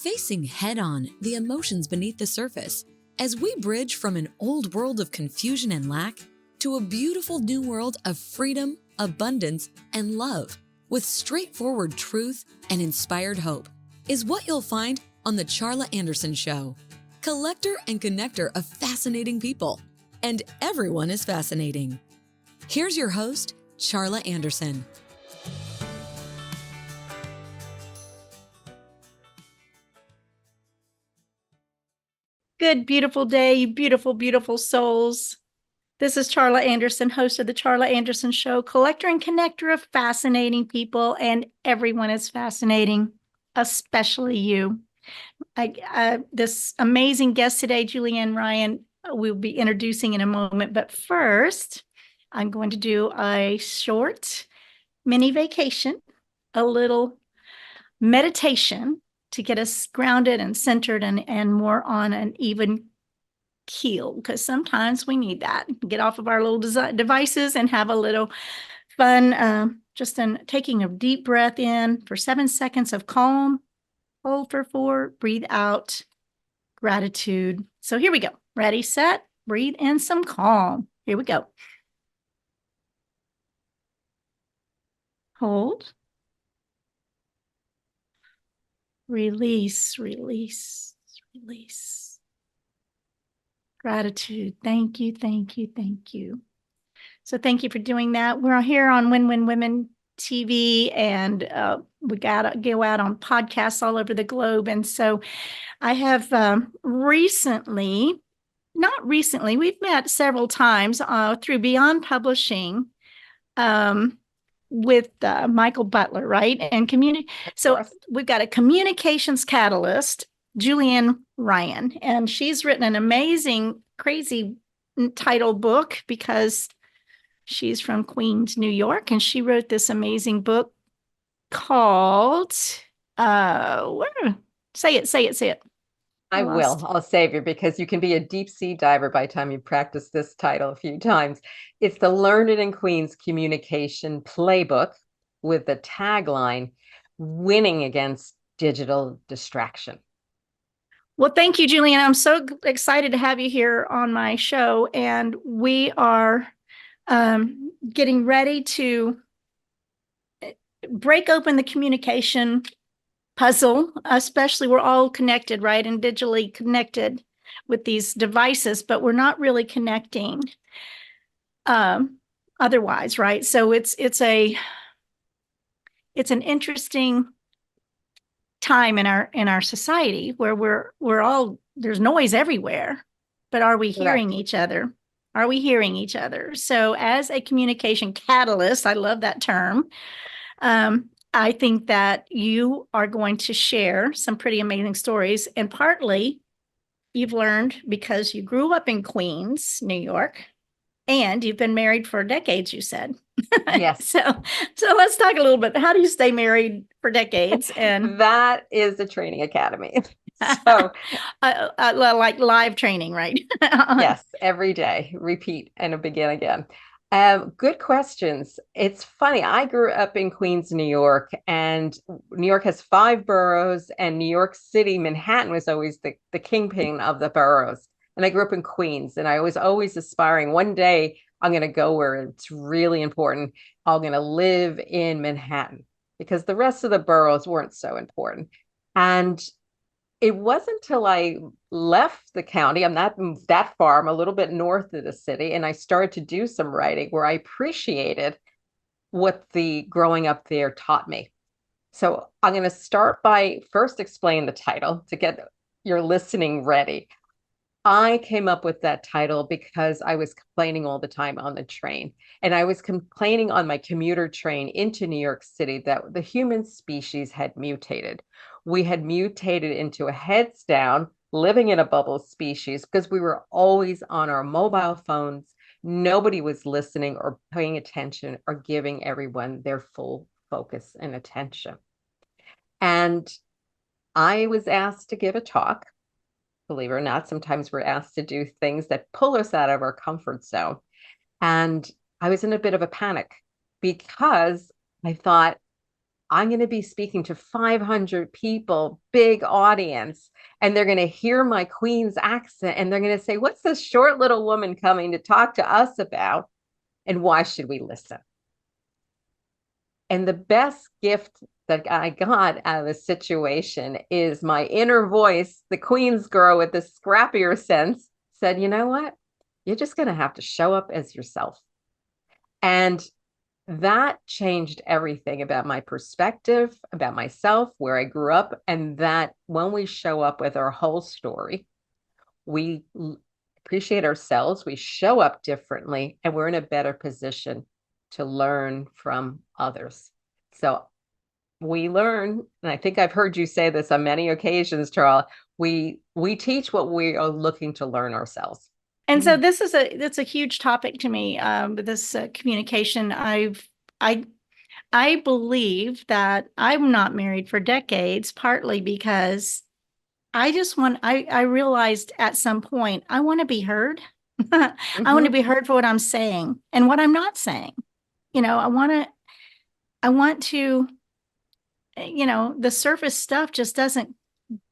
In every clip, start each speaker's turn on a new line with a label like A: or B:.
A: facing head-on the emotions beneath the surface as we bridge from an old world of confusion and lack to a beautiful new world of freedom, abundance, and love with straightforward truth and inspired hope is what you'll find on The Charla Anderson Show. Collector and connector of fascinating people. And everyone is fascinating. Here's your host, Charla Anderson.
B: Good, beautiful day, you beautiful, beautiful souls. This is Charla Anderson, host of The Charla Anderson Show, collector and connector of fascinating people, and everyone is fascinating, especially you. This amazing guest today, Julienne Ryan, we'll be introducing in a moment. But first, I'm going to do a short mini vacation, a little meditation to get us grounded and centered and more on an even keel, because sometimes we need that. Get off of our little devices and have a little fun, just in taking a deep breath in for 7 seconds of calm, hold for 4, breathe out, gratitude. So here we go. Ready, set, breathe in some calm. Here we go. Hold. Release, release, release. Gratitude. Thank you, thank you, thank you. So thank you for doing that. We're here on Win Win Women TV, and we got to go out on podcasts all over the globe. And so I have we've met several times through Beyond Publishing with Michael Butler, right? And so we've got a communications catalyst, Julienne Ryan, and she's written an amazing, crazy title book because she's from Queens, New York, and she wrote this amazing book called say it.
C: I will. I'll save you because you can be a deep sea diver by the time you practice this title a few times. It's the Learned in Queens Communication Playbook with the tagline, Winning Against Digital Distraction.
B: Well, thank you, Julienne. I'm so excited to have you here on my show. And we are getting ready to break open the communication puzzle, especially we're all connected, right? And digitally connected with these devices, but we're not really connecting otherwise, right? So it's an interesting time in our society where we're all, there's noise everywhere, but are we hearing each other? Are we hearing each other? So as a communication catalyst, I love that term. I think that you are going to share some pretty amazing stories, and partly you've learned because you grew up in Queens, New York, and you've been married for decades, you said.
C: Yes.
B: So let's talk a little bit. How do you stay married for decades? And
C: that is the training academy. So
B: like live training, right?
C: Yes, every day, repeat and begin again. Good questions. It's funny. I grew up in Queens, New York, and New York has 5 boroughs, and New York City, Manhattan was always the kingpin of the boroughs. And I grew up in Queens, and I was always aspiring. One day I'm going to go where it's really important. I'm going to live in Manhattan because the rest of the boroughs weren't so important. And it wasn't until I left the county, I'm not that far, I'm a little bit north of the city, and I started to do some writing where I appreciated what the growing up there taught me. So I'm going to start by first explaining the title to get your listening ready. I came up with that title because I was complaining all the time on the train. And I was complaining on my commuter train into New York City that the human species had mutated. We had mutated into a heads down, living in a bubble species because we were always on our mobile phones. Nobody was listening or paying attention or giving everyone their full focus and attention. And I was asked to give a talk. Believe it or not, sometimes we're asked to do things that pull us out of our comfort zone. And I was in a bit of a panic because I thought, I'm going to be speaking to 500 people, big audience, and they're going to hear my Queen's accent and they're going to say, what's this short little woman coming to talk to us about? And why should we listen? And the best gift that I got out of the situation is my inner voice, the Queen's girl with the scrappier sense, said, you know what? You're just going to have to show up as yourself. And that changed everything about my perspective, about myself, where I grew up, and that when we show up with our whole story, we appreciate ourselves, we show up differently, and we're in a better position to learn from others. So we learn, and I think I've heard you say this on many occasions, Charla, we teach what we are looking to learn ourselves.
B: And so that's a huge topic to me. This communication. I believe that I'm not married for decades, partly because I realized at some point I want to be heard. I want to be heard for what I'm saying and what I'm not saying. I want to. The surface stuff just doesn't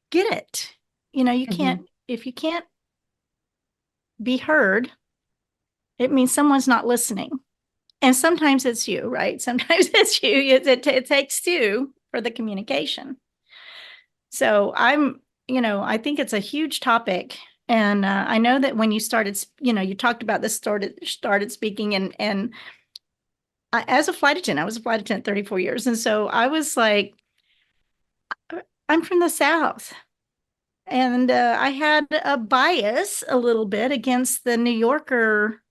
B: get it. You can't if you can't be heard, it means someone's not listening. And sometimes it's you, right? Sometimes it's you. It takes two for the communication. So I think it's a huge topic. And I know that when you started, you talked about this, started speaking and as a flight attendant, I was a flight attendant 34 years. And so I was like, I'm from the South. And I had a bias a little bit against the New Yorker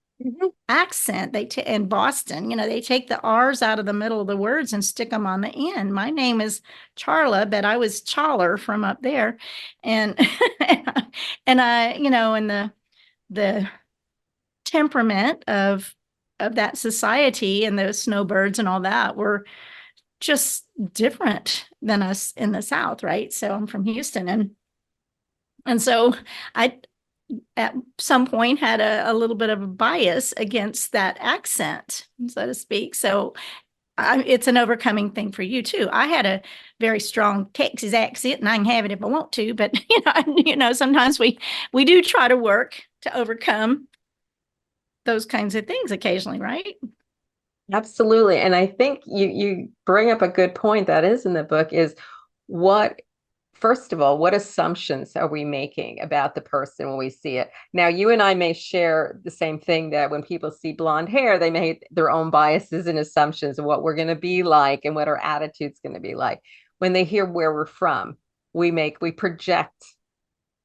B: accent. In Boston, they take the R's out of the middle of the words and stick them on the end. My name is Charla, but I was Challer from up there. And and the temperament of that society and those snowbirds and all that were just different than us in the South, right? So I'm from Houston, and so I, at some point, had a little bit of a bias against that accent, so to speak. So it's an overcoming thing for you too. I had a very strong Texas accent, and I can have it if I want to. But sometimes we do try to work to overcome those kinds of things occasionally, right?
C: Absolutely. And I think you bring up a good point that is in the book is first of all, what assumptions are we making about the person when we see it? Now, you and I may share the same thing, that when people see blonde hair, they may have their own biases and assumptions of what we're going to be like and what our attitude's going to be like. When they hear where we're from, we project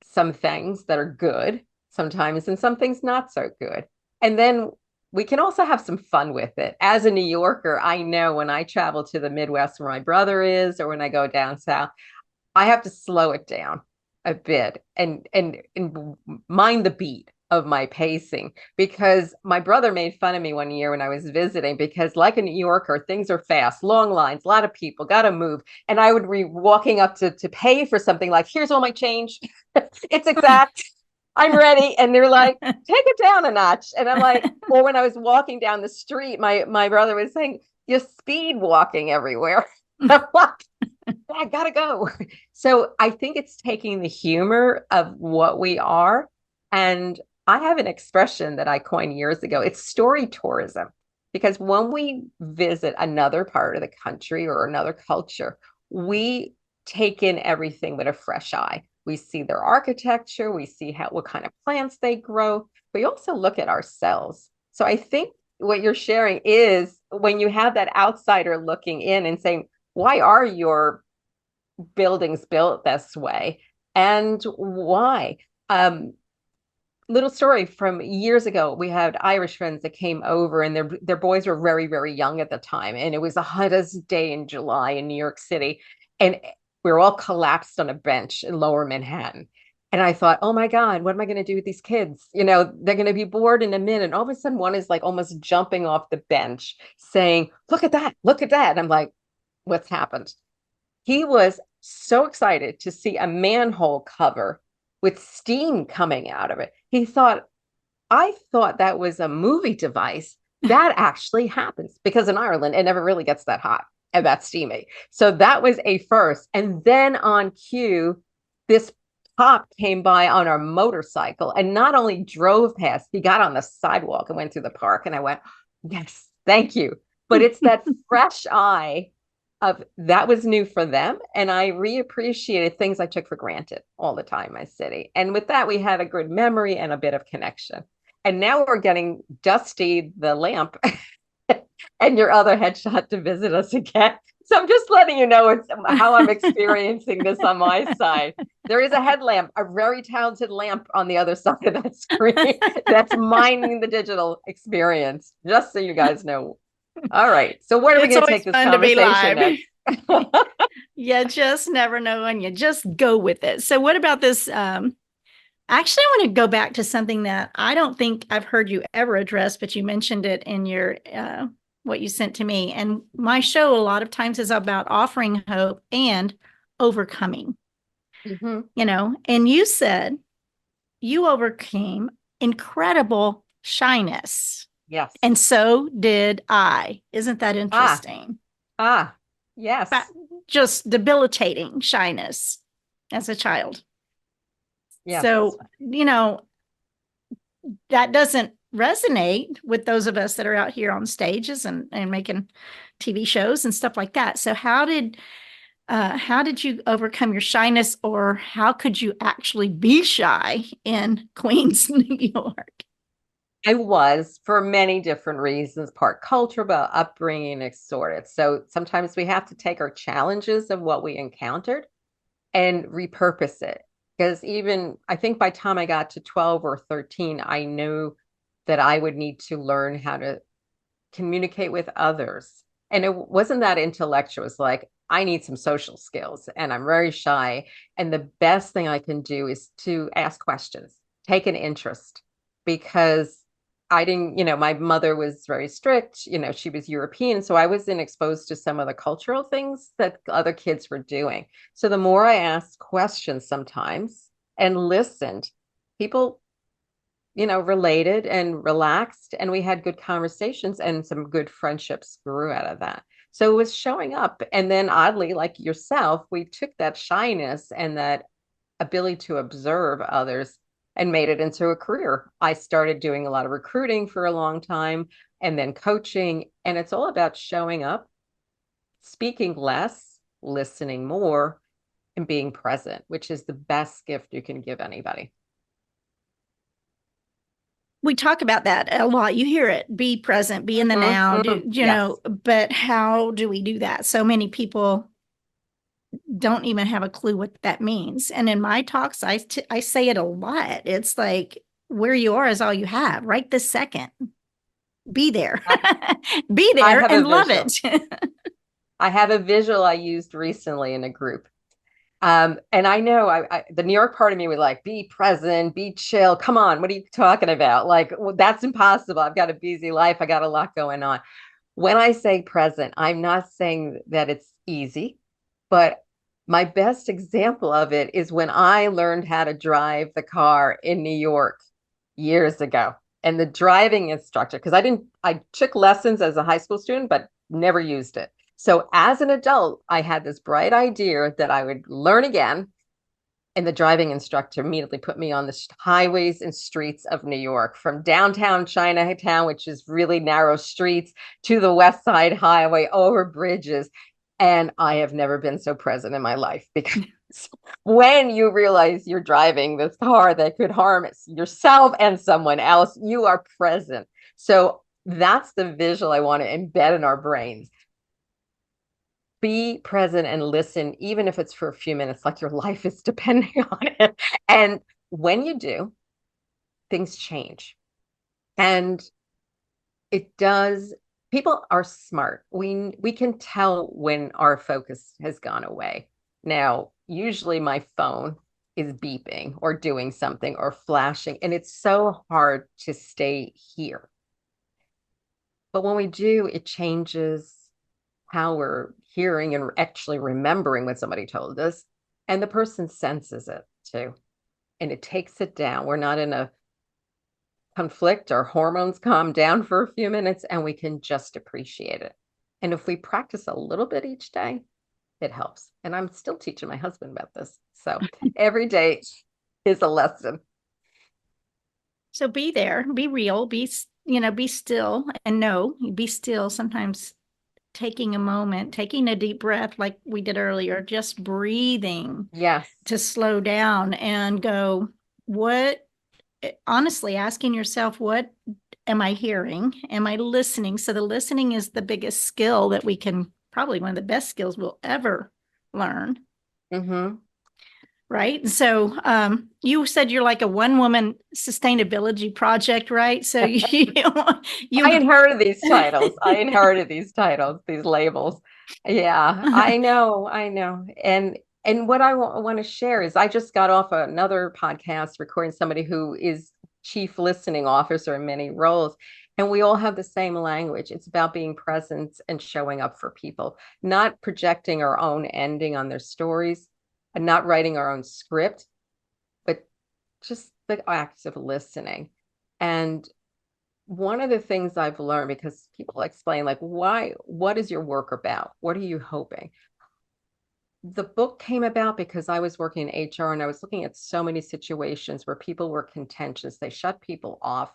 C: some things that are good sometimes and some things not so good. And then we can also have some fun with it. As a New Yorker, I know when I travel to the Midwest where my brother is, or when I go down south, I have to slow it down a bit and mind the beat of my pacing, because my brother made fun of me one year when I was visiting, because like a New Yorker, things are fast, long lines, a lot of people, got to move. And I would be walking up to pay for something, like, here's all my change. It's exact. I'm ready. And they're like, take it down a notch. And I'm like, or when I was walking down the street, my brother was saying, you're speed walking everywhere. I'm like, I gotta go. So I think it's taking the humor of what we are. And I have an expression that I coined years ago. It's story tourism. Because when we visit another part of the country or another culture, we take in everything with a fresh eye. We see their architecture, we see what kind of plants they grow. We also look at ourselves. So I think what you're sharing is when you have that outsider looking in and saying, why are your buildings built this way? And why? Little story from years ago, we had Irish friends that came over, and their boys were very, very young at the time. And it was the hottest day in July in New York City. And we were all collapsed on a bench in Lower Manhattan. And I thought, oh my God, what am I going to do with these kids? They're going to be bored in a minute. And all of a sudden, one is like almost jumping off the bench saying, look at that, look at that. And I'm like, what's happened? He was so excited to see a manhole cover with steam coming out of it. I thought that was a movie device. That actually happens, because in Ireland, it never really gets that hot. and that's steamy. So that was a first. And then on cue, this cop came by on our motorcycle and not only drove past, he got on the sidewalk and went through the park. And I went, yes, thank you. But it's that fresh eye of that was new for them. And I reappreciated things I took for granted all the time in my city. And with that, we had a good memory and a bit of connection. And now we're getting Dusty the lamp and your other headshot to visit us again. So I'm just letting you know it's how I'm experiencing this on my side. There is a headlamp, a very talented lamp on the other side of that screen that's mining the digital experience, just so you guys know. All right. So where are we going to take this conversation next?
B: You just never know, and you just go with it. So what about this? Actually, I want to go back to something that I don't think I've heard you ever address, but you mentioned it in your what you sent to me. And my show a lot of times is about offering hope and overcoming. And you said you overcame incredible shyness.
C: Yes.
B: And so did I. Isn't that interesting?
C: Yes.
B: Just debilitating shyness as a child.
C: Yes.
B: So, that doesn't resonate with those of us that are out here on stages and making TV shows and stuff like that. So how did you overcome your shyness, or how could you actually be shy in Queens, New York?
C: I was, for many different reasons, part cultural, but upbringing, assorted. So sometimes we have to take our challenges of what we encountered and repurpose it. Because even, I think by the time I got to 12 or 13, I knew that I would need to learn how to communicate with others. And it wasn't that intellectual. It was like, I need some social skills and I'm very shy. And the best thing I can do is to ask questions, take an interest, because I didn't, my mother was very strict, she was European. So I wasn't exposed to some of the cultural things that other kids were doing. So the more I asked questions sometimes and listened, people, related and relaxed, and we had good conversations, and some good friendships grew out of that. So it was showing up. And then oddly, like yourself, we took that shyness and that ability to observe others and made it into a career. I started doing a lot of recruiting for a long time and then coaching. And it's all about showing up, speaking less, listening more, and being present, which is the best gift you can give anybody.
B: We talk about that a lot. You hear it, be present, be in the now, but how do we do that? So many people don't even have a clue what that means. And in my talks, I say it a lot. It's like, where you are is all you have right this second. Be there. Be there and love it.
C: I have a visual I used recently in a group. And I know the New York part of me would like, be present, be chill. Come on, what are you talking about? Like, well, that's impossible. I've got a busy life. I got a lot going on. When I say present, I'm not saying that it's easy, but my best example of it is when I learned how to drive the car in New York years ago. And the driving instructor, because I took lessons as a high school student, but never used it. So as an adult, I had this bright idea that I would learn again. And the driving instructor immediately put me on the highways and streets of New York, from downtown Chinatown, which is really narrow streets, to the West Side Highway, over bridges. And I have never been so present in my life, because when you realize you're driving this car that could harm yourself and someone else, you are present. So that's the visual I want to embed in our brains. Be present and listen, even if it's for a few minutes, like your life is depending on it. And when you do, things change. And it does. People are smart. We can tell when our focus has gone away. Now, usually my phone is beeping or doing something or flashing, and it's so hard to stay here. But when we do, it changes how we're hearing and actually remembering what somebody told us, and the person senses it too, and it takes it down. We're not in a conflict. Our hormones calm down for a few minutes, and we can just appreciate it. And if we practice a little bit each day, it helps. And I'm still teaching my husband about this. So every day is a lesson.
B: So be there, be real, be still, and be still. Sometimes taking a moment, taking a deep breath like we did earlier, just breathing.
C: Yes.
B: To slow down and go, honestly, asking yourself, what am I hearing? Am I listening? So the listening is the biggest skill that we can, probably one of the best skills we'll ever learn.
C: Mm-hmm.
B: Right. So you said you're like a one-woman sustainability project, right? So
C: I inherited these titles. These labels. Yeah, I know. And what I want to share is I just got off another podcast recording somebody who is chief listening officer in many roles. And we all have the same language. It's about being present and showing up for people, not projecting our own ending on their stories and not writing our own script, but just the act of listening. And one of the things I've learned, because people explain, like, what is your work about? What are you hoping? The book came about because I was working in HR and I was looking at so many situations where people were contentious. They shut people off.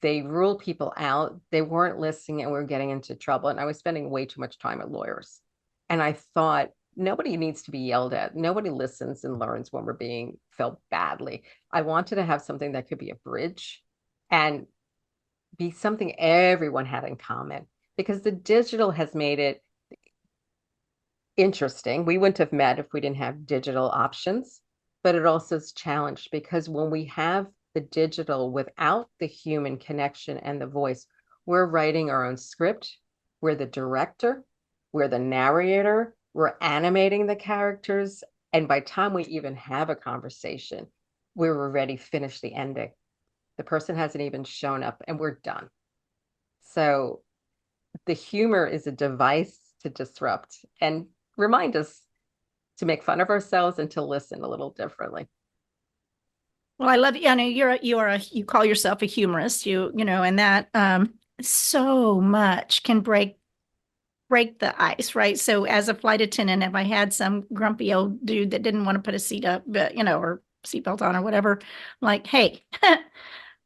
C: They ruled people out. They weren't listening and we were getting into trouble. And I was spending way too much time with lawyers. And I thought, nobody needs to be yelled at. Nobody listens and learns when we're being felt badly. I wanted to have something that could be a bridge and be something everyone had in common, because the digital has made it interesting. We wouldn't have met if we didn't have digital options, but it also is challenged because when we have the digital without the human connection and the voice, we're writing our own script. We're the director, we're the narrator, we're animating the characters. And by the time we even have a conversation, we're already finished the ending. The person hasn't even shown up and we're done. So the humor is a device to disrupt and remind us to make fun of ourselves and to listen a little differently.
B: Well, I love you. I know you call yourself a humorist, and that so much can break the ice, right? So as a flight attendant, if I had some grumpy old dude that didn't want to put a seat up, but or seatbelt on or whatever, I'm like, hey,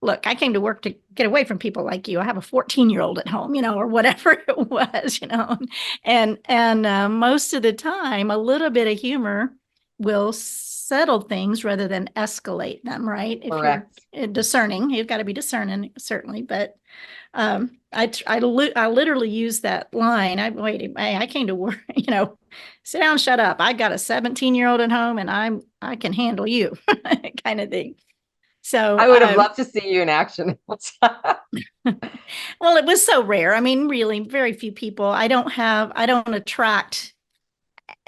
B: look, I came to work to get away from people like you. I have a 14-year-old at home, or whatever it was, and most of the time, a little bit of humor will settle things rather than escalate them, right?
C: Correct.
B: If you're discerning, you've got to be discerning, certainly. But I literally use that line. I came to work, sit down, shut up. I got a 17-year-old at home, and I can handle you, kind of thing. So
C: I would have loved to see you in action.
B: Well, it was so rare. I mean, really, very few people. I don't attract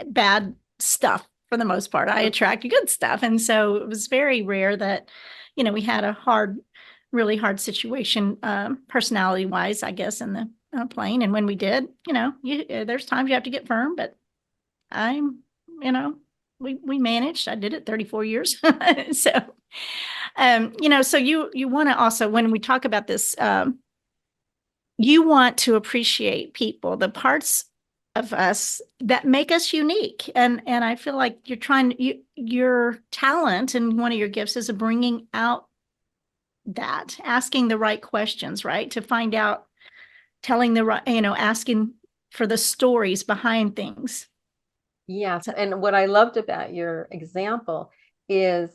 B: bad stuff for the most part. I attract good stuff. And so it was very rare that, we had a really hard situation, personality wise, I guess, in the plane. And when we did, there's times you have to get firm, but we managed. I did it 34 years. So, so you want to also, when we talk about this, you want to appreciate people, the parts of us that make us unique. And I feel like your talent and one of your gifts is bringing out that, asking the right questions, right? To find out, telling the right, asking for the stories behind things.
C: Yes. And what I loved about your example is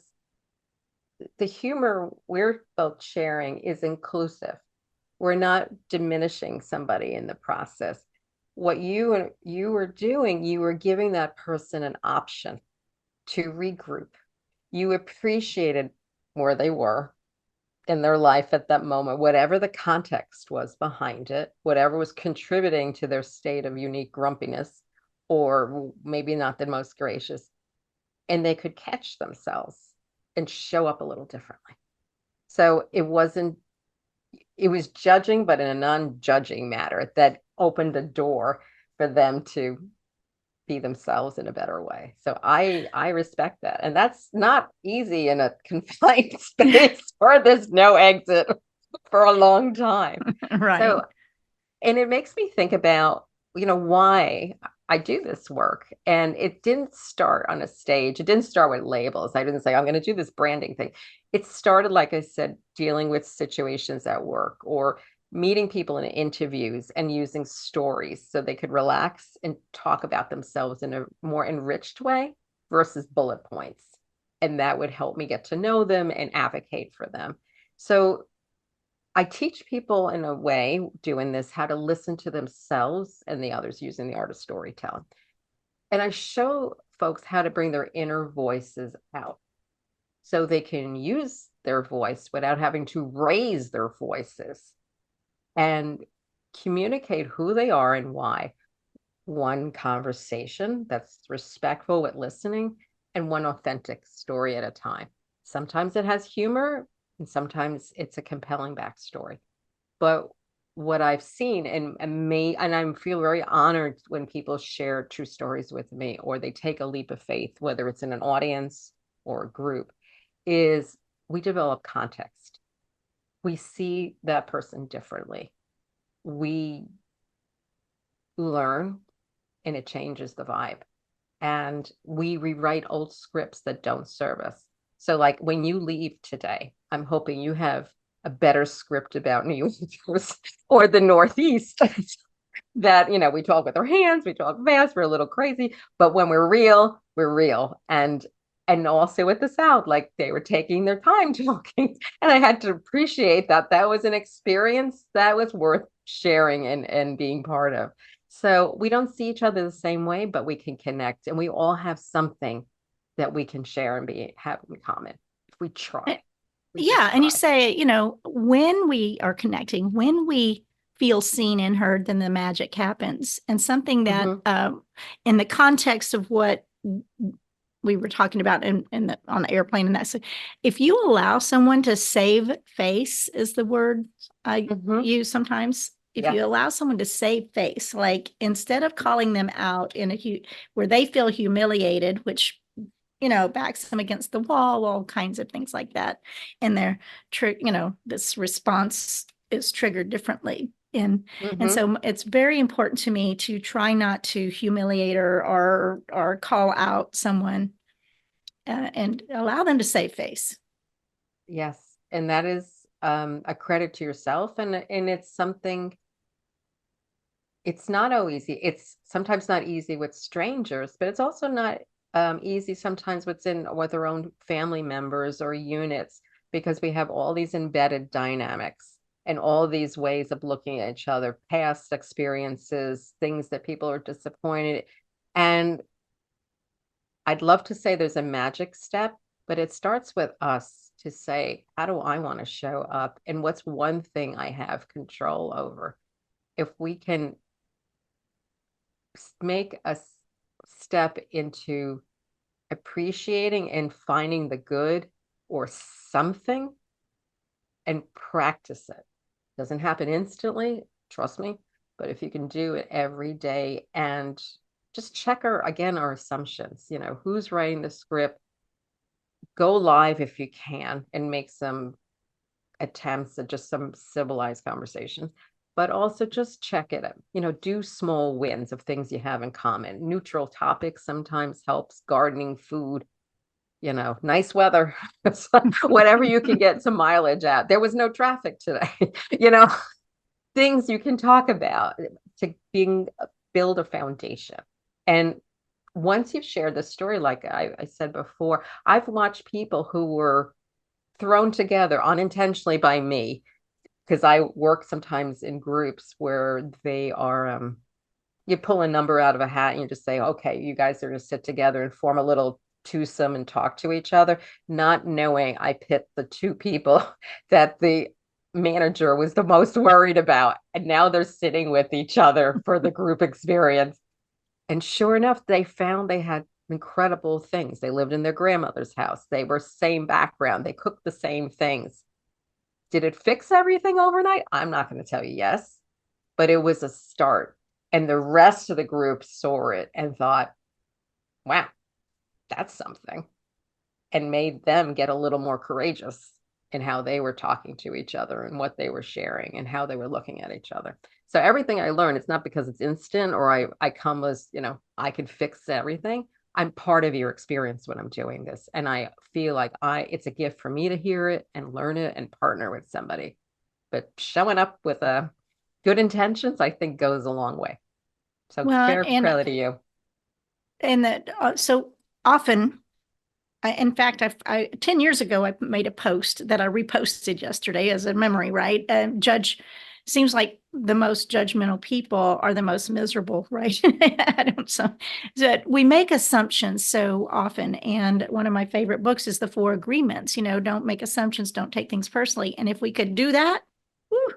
C: the humor we're both sharing is inclusive. We're not diminishing somebody in the process. What you were doing, you were giving that person an option to regroup. You appreciated where they were in their life at that moment, whatever the context was behind it, whatever was contributing to their state of unique grumpiness, or maybe not the most gracious, and they could catch themselves and show up a little differently. So it was judging, but in a non-judging manner that opened the door for them to be themselves in a better way. So I respect that. And that's not easy in a confined space where there's no exit for a long time.
B: Right.
C: So, and it makes me think about why I do this work. And it didn't start on a stage. It didn't start with labels. I didn't say, I'm going to do this branding thing. It started, like I said, dealing with situations at work or meeting people in interviews and using stories so they could relax and talk about themselves in a more enriched way versus bullet points. And that would help me get to know them and advocate for them. So I teach people in a way doing this how to listen to themselves and the others using the art of storytelling. And I show folks how to bring their inner voices out so they can use their voice without having to raise their voices and communicate who they are and why. One conversation that's respectful with listening and one authentic story at a time. Sometimes it has humor and sometimes it's a compelling backstory. But what I've seen and I feel very honored when people share true stories with me or they take a leap of faith, whether it's in an audience or a group, is we develop context. We see that person differently. We learn and it changes the vibe. And we rewrite old scripts that don't serve us. So like when you leave today, I'm hoping you have a better script about New Yorkers or the Northeast that, we talk with our hands, we talk fast, we're a little crazy, but when we're real, we're real. And also with the South, like they were taking their time talking. And I had to appreciate that that was an experience that was worth sharing and being part of. So we don't see each other the same way, but we can connect and we all have something that we can share and have in common if we try.
B: Yeah. And you say, when we are connecting, when we feel seen and heard, then the magic happens. And something that in the context of what we were talking about on the airplane and that, so if you allow someone to save face is the word I use sometimes. If you allow someone to save face, like instead of calling them out where they feel humiliated, which backs them against the wall, all kinds of things like that. And this response is triggered differently. And so it's very important to me to try not to humiliate or call out someone and allow them to save face.
C: Yes. And that is a credit to yourself. And it's something, it's not always easy. It's sometimes not easy with strangers, but it's also not easy sometimes with our own family members or units, because we have all these embedded dynamics and all these ways of looking at each other, past experiences, things that people are disappointed. And I'd love to say there's a magic step, but it starts with us to say, how do I want to show up? And what's one thing I have control over? If we can make a step into appreciating and finding the good or something and practice it. Doesn't happen instantly, trust me, but if you can do it every day and just check our assumptions, who's writing the script, go live if you can and make some attempts at just some civilized conversations, but also just check it out, do small wins of things you have in common. Neutral topics sometimes helps, gardening, food, nice weather, whatever you can get some mileage out. There was no traffic today, things you can talk about to build a foundation. And once you've shared the story, like I said before, I've watched people who were thrown together unintentionally by me, because I work sometimes in groups where they are, you pull a number out of a hat and you just say, okay, you guys are going to sit together and form a little twosome and talk to each other, not knowing I picked the two people that the manager was the most worried about. And now they're sitting with each other for the group experience. And sure enough, they found they had incredible things. They lived in their grandmother's house. They were same background. They cooked the same things. Did it fix everything overnight? I'm not going to tell you yes, but it was a start. And the rest of the group saw it and thought, wow, that's something. And made them get a little more courageous in how they were talking to each other and what they were sharing and how they were looking at each other. So everything I learn, it's not because it's instant or I come as, I can fix everything. I'm part of your experience when I'm doing this. And I feel like it's a gift for me to hear it and learn it and partner with somebody. But showing up with good intentions, I think goes a long way. So
B: Well,
C: fair credit to you.
B: and that so often, in fact, 10 years ago, I made a post that I reposted yesterday as a memory, right? Seems like the most judgmental people are the most miserable, right? I don't so that we make assumptions so often. And one of my favorite books is The Four Agreements. Don't make assumptions, don't take things personally. And if we could do that, whew,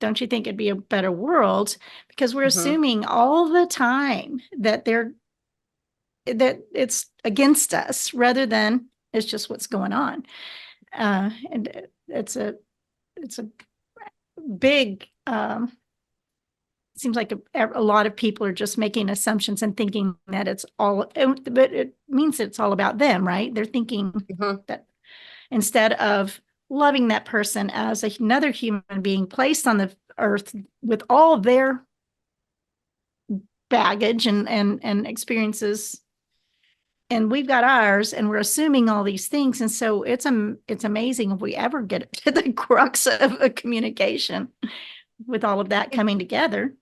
B: don't you think it'd be a better world? Because we're assuming all the time that it's against us rather than it's just what's going on. And it's a big, seems like a lot of people are just making assumptions and thinking that it's all, but it means it's all about them, right? They're thinking that instead of loving that person as another human being placed on the earth with all their baggage and experiences, and we've got ours, and we're assuming all these things. And so it's amazing if we ever get to the crux of a communication with all of that coming together.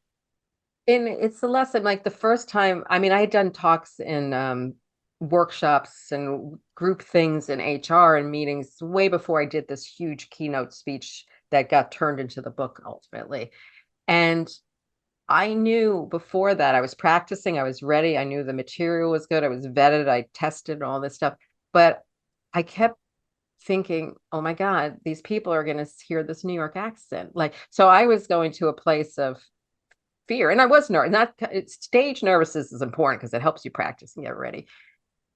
C: And it's a lesson, like the first time, I mean, I had done talks in workshops and group things in HR and meetings way before I did this huge keynote speech that got turned into the book ultimately. And I knew before that I was practicing, I was ready. I knew the material was good. I was vetted. I tested all this stuff, but I kept thinking, oh my God, these people are going to hear this New York accent. So I was going to a place of fear, and I was nervous. Stage nervousness is important because it helps you practice and get ready.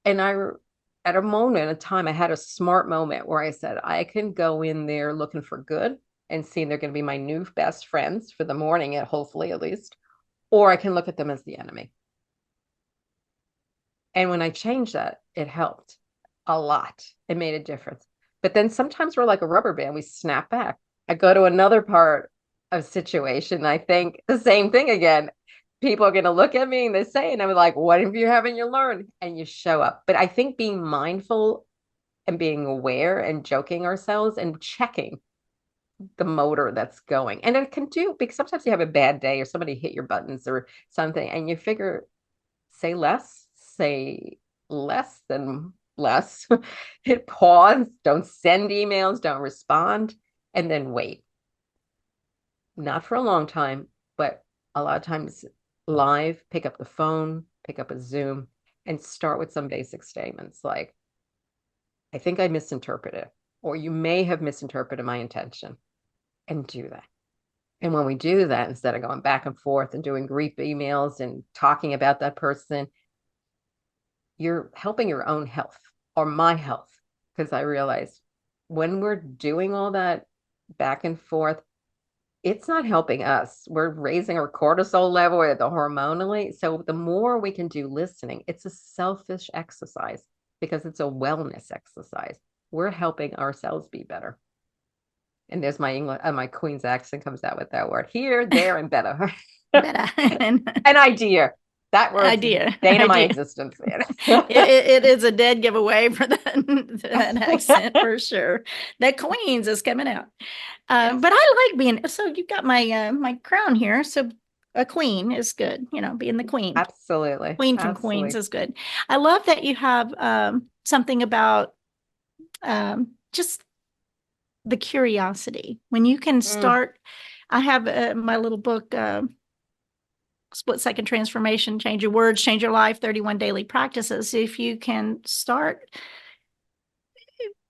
C: And at a moment in time, I had a smart moment where I said, I can go in there looking for good and seeing they're going to be my new best friends for the morning, hopefully at least, or I can look at them as the enemy. And when I changed that, it helped a lot. It made a difference. But then sometimes we're like a rubber band, we snap back. I go to another part of situation, I think the same thing again. People are going to look at me and they say, and I'm like, what have you haven't you learned? And you show up. But I think being mindful and being aware and joking ourselves and checking the motor that's going. And it can do, because sometimes you have a bad day or somebody hit your buttons or something, and you figure, say less than less, hit pause, don't send emails, don't respond, and then wait. Not for a long time, but a lot of times live, pick up the phone, pick up a Zoom, and start with some basic statements like, I think I misinterpreted, or you may have misinterpreted my intention, and do that. And when we do that, instead of going back and forth and doing grief emails and talking about that person, you're helping your own health or my health. Because I realized when we're doing all that back and forth, it's not helping us. We're raising our cortisol level or the hormonally. So the more we can do listening, it's a selfish exercise because it's a wellness exercise. We're helping ourselves be better. And there's my English, my Queen's accent comes out with that word. Here, there, and better.
B: Better.
C: An idea. That word
B: Idea.
C: Dana my existence.
B: It is a dead giveaway for that accent for sure. That Queen's is coming out. But I like being, so you got my my crown here. So a queen is good, being the queen.
C: Absolutely.
B: Queen from Queens is good. I love that you have something about just the curiosity. When you can start, I have my little book, Split Second Transformation, Change Your Words, Change Your Life, 31 Daily Practices. If you can start,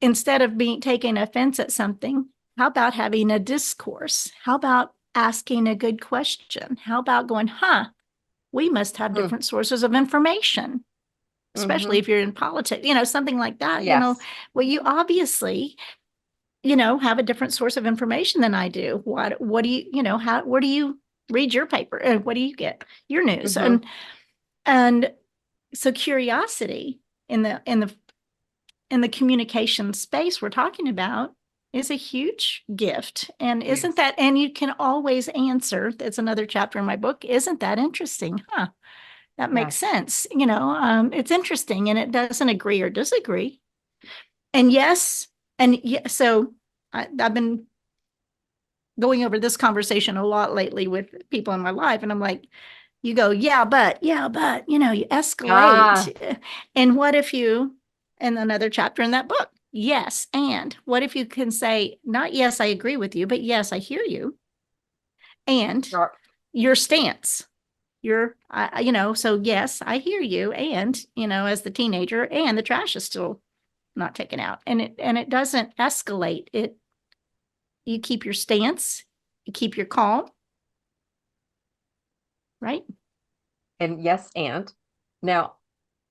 B: instead of taking offense at something, how about having a discourse? How about asking a good question? How about going, we must have different sources of information, especially if you're in politics, something like that.
C: Yes.
B: Well, you obviously, have a different source of information than I do. What do you, where do you read your paper? What do you get your news? And so curiosity in the communication space we're talking about is a huge gift. And
C: Yes.
B: isn't that, and you can always answer. That's another chapter in my book. Isn't that interesting? Huh. That makes
C: Yes.
B: sense. It's interesting and it doesn't agree or disagree. And yes, so I've been going over this conversation a lot lately with people in my life. And I'm like, you go, yeah, but, you
C: Ah,
B: escalate. And what if you, in another chapter in that book, yes, and what if you can say, not yes, I agree with you, but yes, I hear you. And
C: sure.
B: your stance, so yes, I hear you. And, as the teenager, and the trash is still not taken out. And it doesn't escalate. You keep your stance, you keep your calm, right?
C: And yes, and now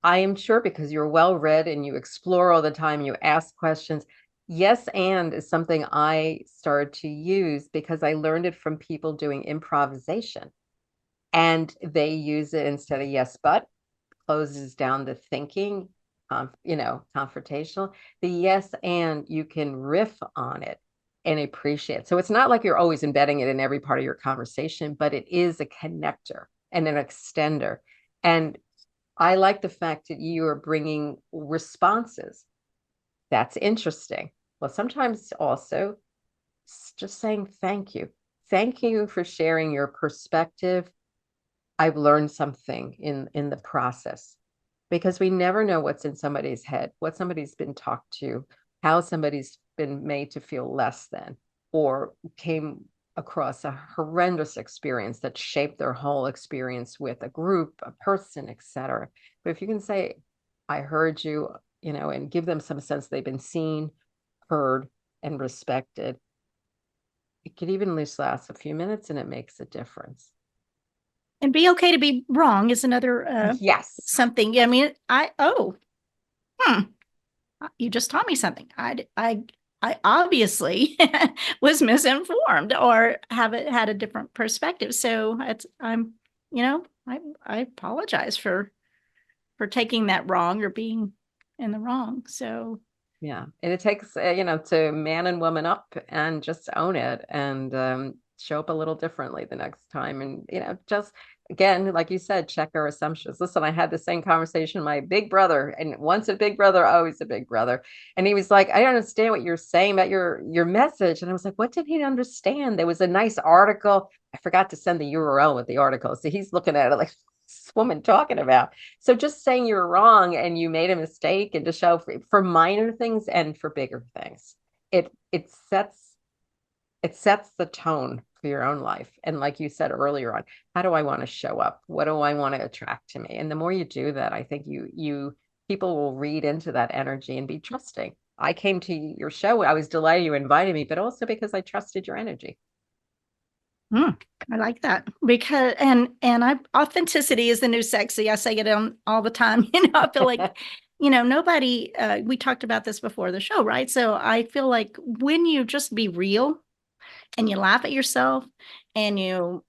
C: I am sure because you're well read and you explore all the time, you ask questions. Yes, and is something I started to use because I learned it from people doing improvisation. And they use it instead of yes, but closes down the thinking, confrontational. The yes, and you can riff on it and appreciate it. So it's not like you're always embedding it in every part of your conversation, but it is a connector and an extender. And I like the fact that you are bringing responses. That's interesting. Well, sometimes also just saying thank you. Thank you for sharing your perspective. I've learned something in the process because we never know what's in somebody's head, what somebody's been talked to, how somebody's been made to feel less than, or came across a horrendous experience that shaped their whole experience with a group, a person, etc. But if you can say, I heard you, and give them some sense they've been seen, heard, and respected, it could even just last a few minutes and it makes a difference.
B: And be okay to be wrong is another
C: Yes.
B: something. I mean, you just taught me something. I obviously was misinformed or had a different perspective. So I apologize for taking that wrong or being in the wrong. So
C: Yeah. And it takes, to man and woman up and just own it and show up a little differently the next time. And, just again, like you said, check our assumptions. Listen, I had the same conversation with my big brother, and once a big brother, always a big brother. And he was like, I don't understand what you're saying about your message. And I was like, what did he understand? There was a nice article. I forgot to send the URL with the article. So he's looking at it like, this woman talking about? So just saying you're wrong and you made a mistake and to show for minor things and for bigger things, it sets the tone for your own life. And like you said earlier on, how do I want to show up? What do I want to attract to me? And the more you do that, I think you people will read into that energy and be trusting. I came to your show. I was delighted you invited me, but also because I trusted your energy.
B: I like that because authenticity is the new sexy. I say it on all the time. I feel like nobody. We talked about this before the show, right? So I feel like when you just be real and you laugh at yourself and you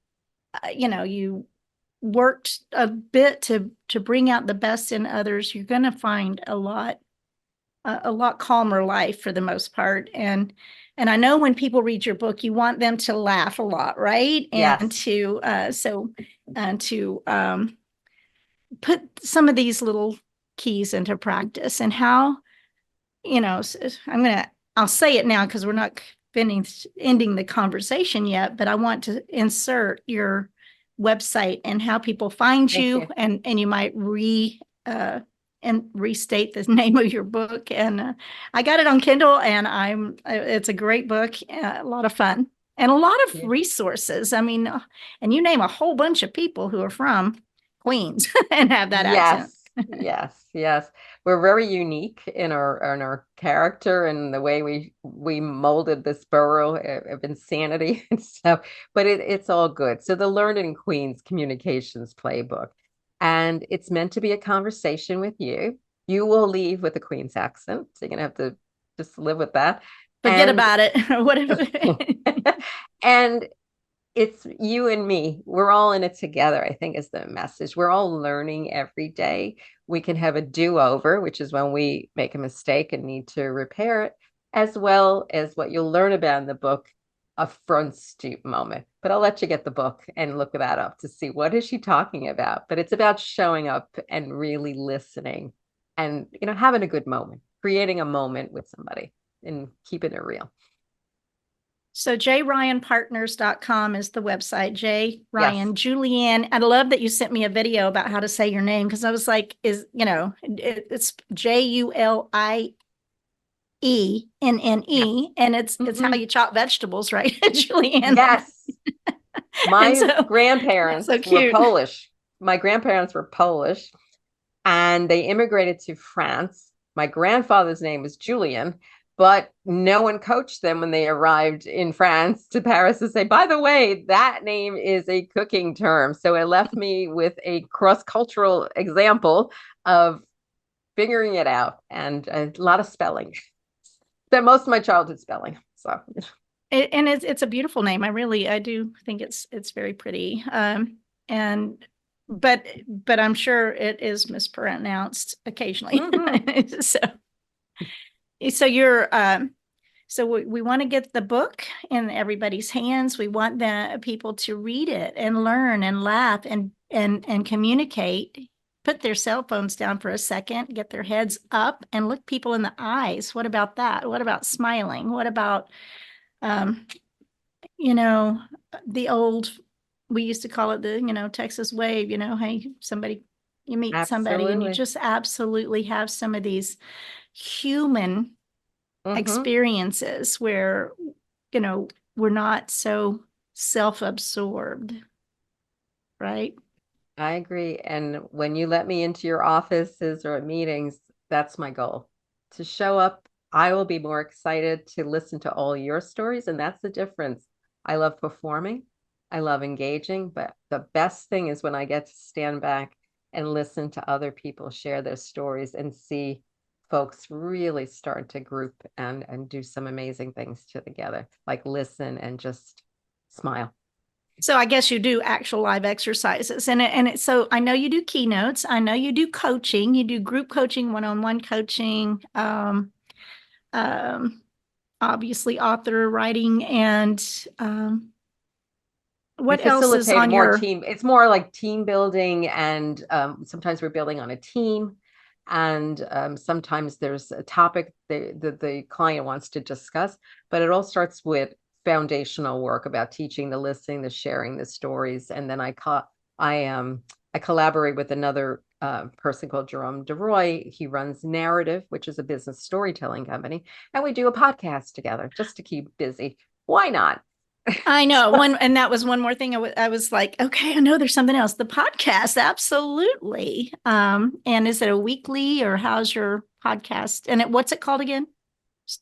B: worked a bit to bring out the best in others, you're going to find a lot calmer life for the most part. And I know when people read your book, you want them to laugh a lot, right? And
C: Yes.
B: to put some of these little keys into practice and how, I'll say it now because we're not ending the conversation yet, but I want to insert your website and how people find
C: Thank
B: you
C: you.
B: and you might and restate the name of your book. And I got it on Kindle and it's a great book, a lot of fun and a lot of resources. I mean, and you name a whole bunch of people who are from Queens and have that accent.
C: Yes, yes, yes. We're very unique in our character and the way we molded this borough of insanity and stuff. But it's all good. So the Learned in Queens Communications Playbook, and it's meant to be a conversation with you. You will leave with a Queens accent, so you're gonna have to just live with that.
B: Forget
C: And
B: about it. Whatever.
C: and it's you and me. We're all in it together, I think is the message. We're all learning every day. We can have a do-over, which is when we make a mistake and need to repair it. as well as what you'll learn about in the book, a front stoop moment. But I'll let you get the book and look that up to see what is she talking about. But it's about showing up and really listening and, having a good moment, creating a moment with somebody and keeping it real.
B: So jryanpartners.com is the website. J Ryan,
C: Yes.
B: Julienne. I love that you sent me a video about how to say your name, because I was like, it's JULIENNE, and it's how you chop vegetables, right? Julienne.
C: Yes. My
B: so,
C: grandparents
B: so
C: were Polish. My grandparents were Polish, and they immigrated to France. My grandfather's name was Julian, but no one coached them when they arrived in France to Paris to say, by the way, that name is a cooking term. So it left me with a cross-cultural example of figuring it out, and a lot of spelling. Spent most of my childhood spelling. So
B: and it's a beautiful name. I do think it's very pretty. But I'm sure it is mispronounced occasionally.
C: Mm-hmm.
B: So you're so we want to get the book in everybody's hands. We want the people to read it and learn and laugh and communicate, put their cell phones down for a second, get their heads up and look people in the eyes. What about that? What about smiling? What about the old, we used to call it the, Texas wave, hey, you meet somebody and you just absolutely have some of these human experiences where, we're not so self-absorbed, right?
C: I agree. And when you let me into your offices or meetings, that's my goal. To show up, I will be more excited to listen to all your stories. And that's the difference. I love performing. I love engaging. But the best thing is when I get to stand back and listen to other people share their stories and see folks really start to group and do some amazing things together, like listen and just smile.
B: So I guess you do actual live exercises, and so I know you do keynotes. I know you do coaching. You do group coaching, one-on-one coaching, obviously author writing, and what else is on
C: more
B: your
C: team? It's more like team building, and sometimes we're building on a team, and sometimes there's a topic the client wants to discuss, but it all starts with foundational work about teaching, the listening, the sharing, the stories. And then I collaborate with another person called Jerome DeRoy. He runs Narrative, which is a business storytelling company, and we do a podcast together just to keep busy. Why not?
B: I know and that was one more thing. I was like, okay, I know there's something else. The podcast, absolutely. And is it a weekly, or how's your podcast? And what's it called again?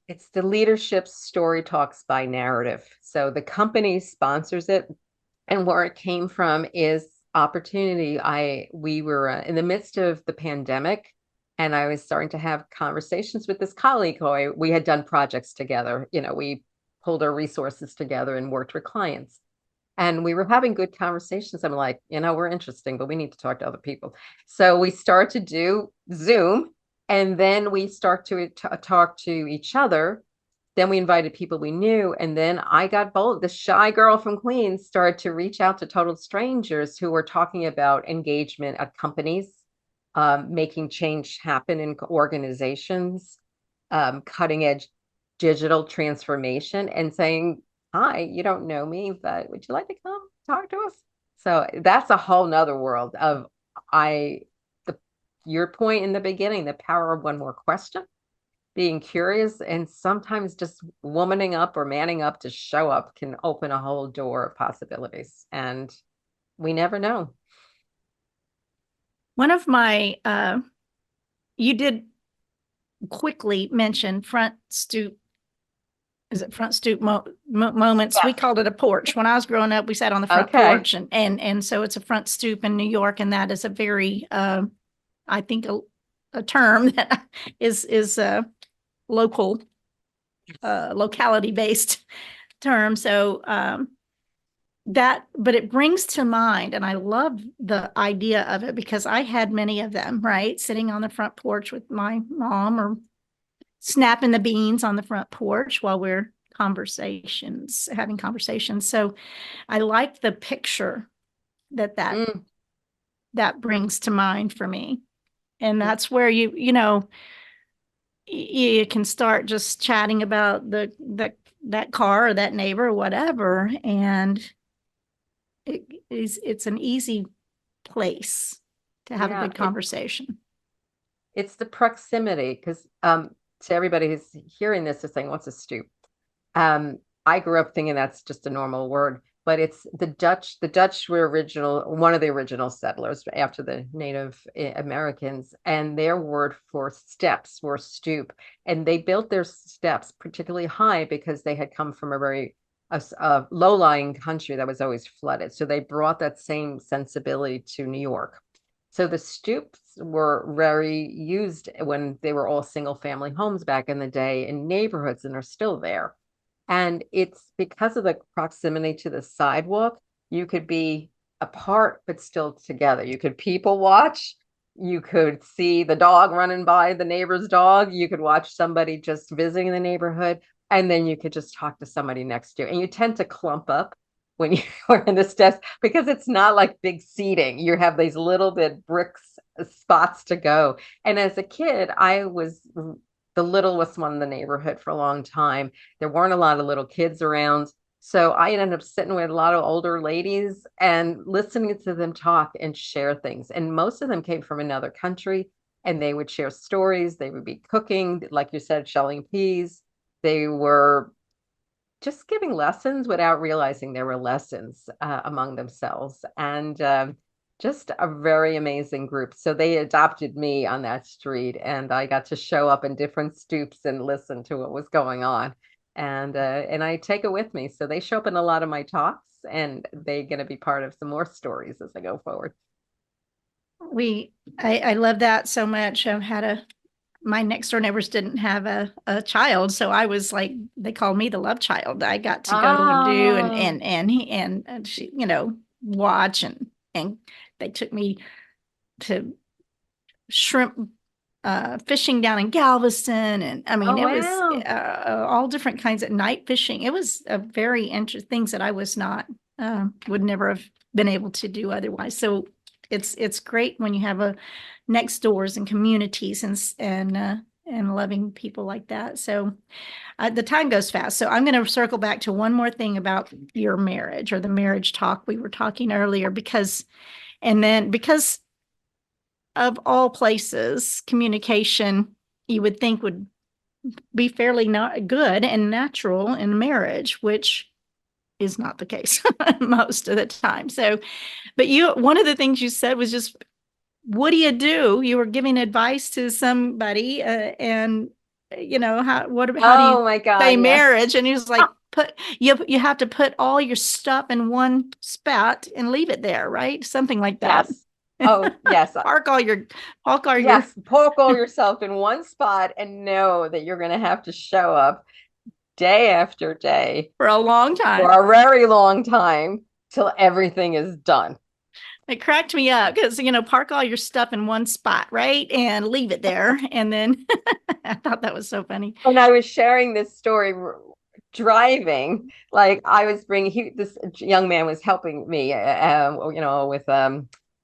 C: It's the Leadership Story Talks by Narrative. So the company sponsors it, and where it came from is opportunity. We were in the midst of the pandemic, and I was starting to have conversations with this colleague who we had done projects together. We pulled our resources together and worked with clients, and we were having good conversations. I'm like, we're interesting, but we need to talk to other people. So we start to do Zoom, and then we start to talk to each other. Then we invited people we knew. And then I got bold. The shy girl from Queens started to reach out to total strangers who were talking about engagement at companies, making change happen in organizations, cutting edge digital transformation, and saying, hi, you don't know me, but would you like to come talk to us? So that's a whole nother world of your point in the beginning, the power of one more question, being curious, and sometimes just womaning up or manning up to show up can open a whole door of possibilities. And we never know.
B: One of my, you did quickly mention front stoop. Is it front stoop moments? Yeah. We called it a porch. When I was growing up, we sat on the front porch, and so it's a front stoop in New York, and that is a very, I think a term that is local, locality based term. So but it brings to mind, and I love the idea of it because I had many of them, right? Sitting on the front porch with my mom or snapping the beans on the front porch while we're having conversations. So I like the picture that brings to mind for me. And that's where you can start just chatting about that car or that neighbor or whatever. And it's an easy place to have a good conversation.
C: It's the proximity, because to everybody who's hearing this is saying, what's a stoop? I grew up thinking that's just a normal word, but it's the Dutch. The Dutch were one of the original settlers after the Native Americans, and their word for steps were stoop. And they built their steps particularly high because they had come from a very low-lying country that was always flooded. So they brought that same sensibility to New York. So the stoops were very used when they were all single-family homes back in the day in neighborhoods, and are still there. And it's because of the proximity to the sidewalk, you could be apart, but still together. You could people watch. You could see the dog running by, the neighbor's dog. You could watch somebody just visiting the neighborhood. And then you could just talk to somebody next to you. And you tend to clump up when you are in the steps because it's not like big seating. You have these little bit bricks spots to go. And as a kid, I was the littlest one in the neighborhood for a long time. There weren't a lot of little kids around. So I ended up sitting with a lot of older ladies and listening to them talk and share things. And most of them came from another country, and they would share stories. They would be cooking, like you said, shelling peas. They were just giving lessons without realizing there were lessons among themselves. And just a very amazing group. So they adopted me on that street, and I got to show up in different stoops and listen to what was going on. And I take it with me. So they show up in a lot of my talks, and they're going to be part of some more stories as I go forward.
B: I love that so much. My next door neighbors didn't have a child, so I was like, they called me the love child. I got to go and do and she, watch and they took me to shrimp fishing down in Galveston, and I mean it was all different kinds of night fishing. It was a very interesting things that I was not would never have been able to do otherwise. So it's great when you have next doors and communities and loving people like that. So the time goes fast. So I'm going to circle back to one more thing about your marriage, or the marriage talk we were talking earlier, because of all places, communication you would think would be fairly not good and natural in marriage, which is not the case most of the time. So, but one of the things you said was just, what do? You were giving advice to somebody, and how do you say marriage? And he was like, you have to put all your stuff in one spot and leave it there, right? Something like that.
C: Yes. Oh, yes.
B: Park all
C: yourself in one spot and know that you're going to have to show up day after day
B: for a long time,
C: for a very long time, till everything is done.
B: It cracked me up because, park all your stuff in one spot, right? And leave it there. And then I thought that was so funny.
C: When I was sharing this story driving, like I was this young man was helping me, with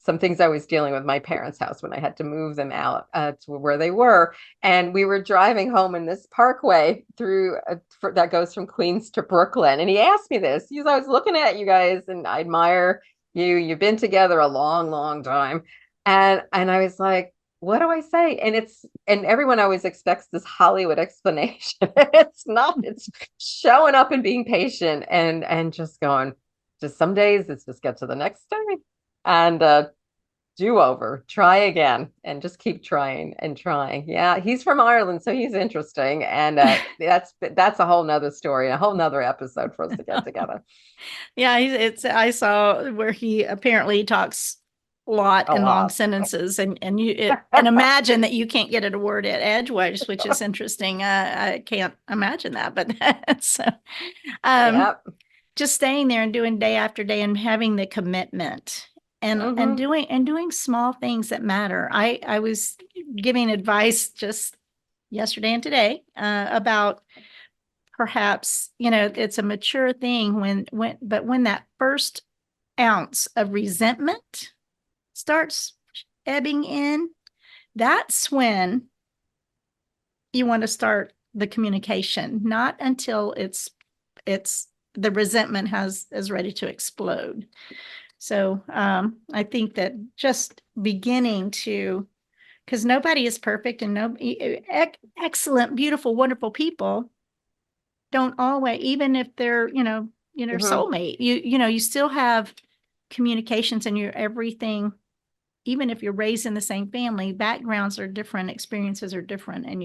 C: some things I was dealing with my parents' house when I had to move them out to where they were. And we were driving home in this parkway that goes from Queens to Brooklyn. And he asked me this. I was looking at you guys, and I admire you. You've been together a long, long time. And I was like, what do I say? And everyone always expects this Hollywood explanation. It's not. It's showing up and being patient and just going, just some days it's just get to the next day and do over, try again, and just keep trying and trying. Yeah, he's from Ireland, so he's interesting. And that's a whole nother story, a whole nother episode for us to get together.
B: Yeah, I saw where he apparently talks a lot in long sentences, and imagine that you can't get a word at edgeways, which is interesting. I can't imagine that, but so just staying there and doing day after day and having the commitment and doing small things that matter. I was giving advice just yesterday and today, about perhaps, it's a mature thing when that first ounce of resentment starts ebbing in, that's when you want to start the communication, not until it's the resentment is ready to explode. So I think that just beginning to, because nobody is perfect, and excellent, beautiful, wonderful people don't always, even if they're, soulmate, you still have communications, and everything, even if you're raised in the same family, backgrounds are different, experiences are different, and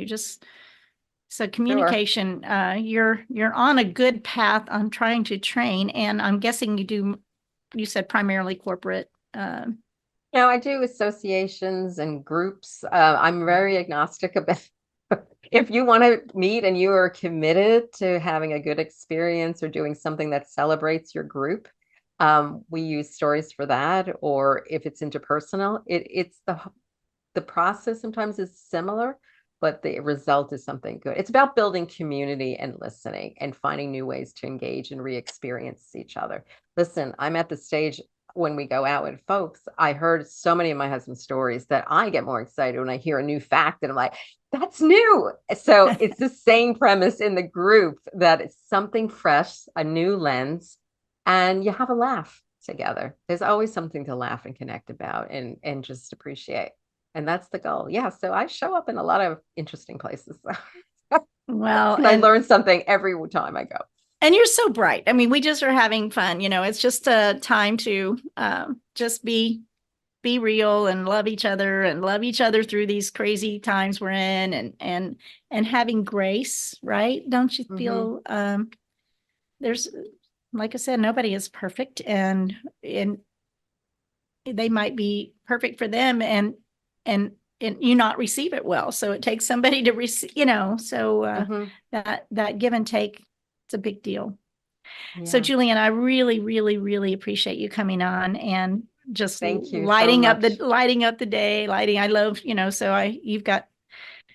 B: so communication, sure. You're on a good path on trying to train, and I'm guessing you said primarily corporate.
C: No, I do associations and groups. I'm very agnostic about if you want to meet and you are committed to having a good experience or doing something that celebrates your group, we use stories for that. Or if it's interpersonal, it's the process sometimes is similar, but the result is something good. It's about building community and listening and finding new ways to engage and re-experience each other. Listen, I'm at the stage when we go out with folks, I heard so many of my husband's stories that I get more excited when I hear a new fact, and I'm like, that's new. So it's the same premise in the group, that it's something fresh, a new lens, and you have a laugh together. There's always something to laugh and connect about and just appreciate. And that's the goal. Yeah. So I show up in a lot of interesting places.
B: Well,
C: and I learn something every time I go.
B: And you're so bright. I mean, we just are having fun. It's just a time to just be real and love each other through these crazy times we're in, and having grace, right? Don't you feel there's, like I said, nobody is perfect, and they might be perfect for them, and you not receive it well. So it takes somebody to receive, so that give and take, it's a big deal. Yeah. So Julienne, I really, really, really appreciate you coming on and just lighting up the day. I love, you've got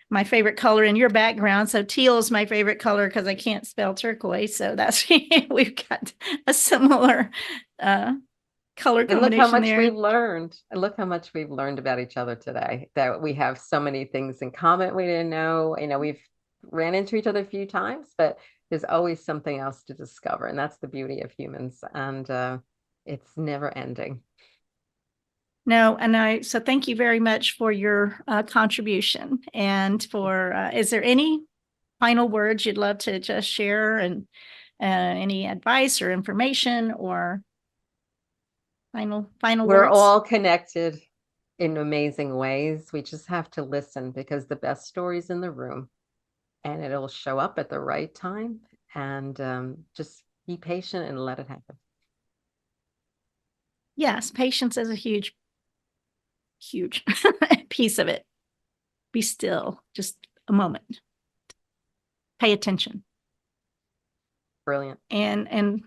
B: my favorite color in your background. So teal is my favorite color because I can't spell turquoise. So that's, we've got a similar color combination. And look how much
C: we've learned. And look how much we've learned about each other today, that we have so many things in common we didn't know. We've ran into each other a few times, but there's always something else to discover. And that's the beauty of humans. And it's never ending.
B: No, and so thank you very much for your contribution. And is there any final words you'd love to just share, and any advice or information or final
C: We're
B: words?
C: all connected in amazing ways. We just have to listen, because the best story's in the room, and it'll show up at the right time. And just be patient and let it happen.
B: Yes, patience is a huge piece of it. Be still, just a moment. Pay attention.
C: Brilliant.
B: And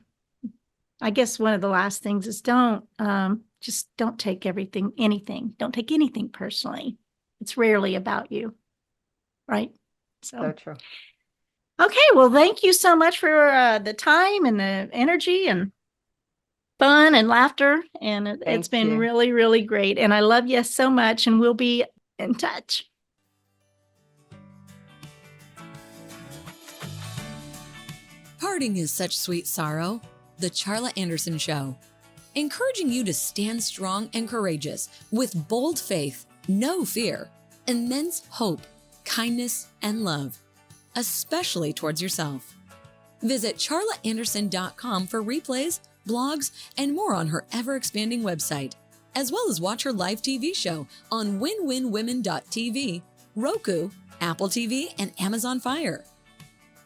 B: I guess one of the last things is don't take anything. Don't take anything personally. It's rarely about you, right?
C: So true.
B: Okay, well, thank you so much for the time and the energy and fun and laughter. And it's been really, really great. And I love you so much, and we'll be in touch.
A: Parting is such sweet sorrow. The Charla Anderson Show. Encouraging you to stand strong and courageous with bold faith, no fear, immense hope, kindness, and love, especially towards yourself. Visit charlaanderson.com for replays, blogs, and more on her ever-expanding website, as well as watch her live TV show on winwinwomen.tv, Roku, Apple TV, and Amazon Fire.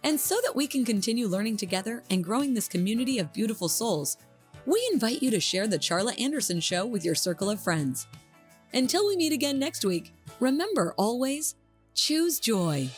A: And so that we can continue learning together and growing this community of beautiful souls, we invite you to share the Charla Anderson Show with your circle of friends. Until we meet again next week, remember always, choose joy.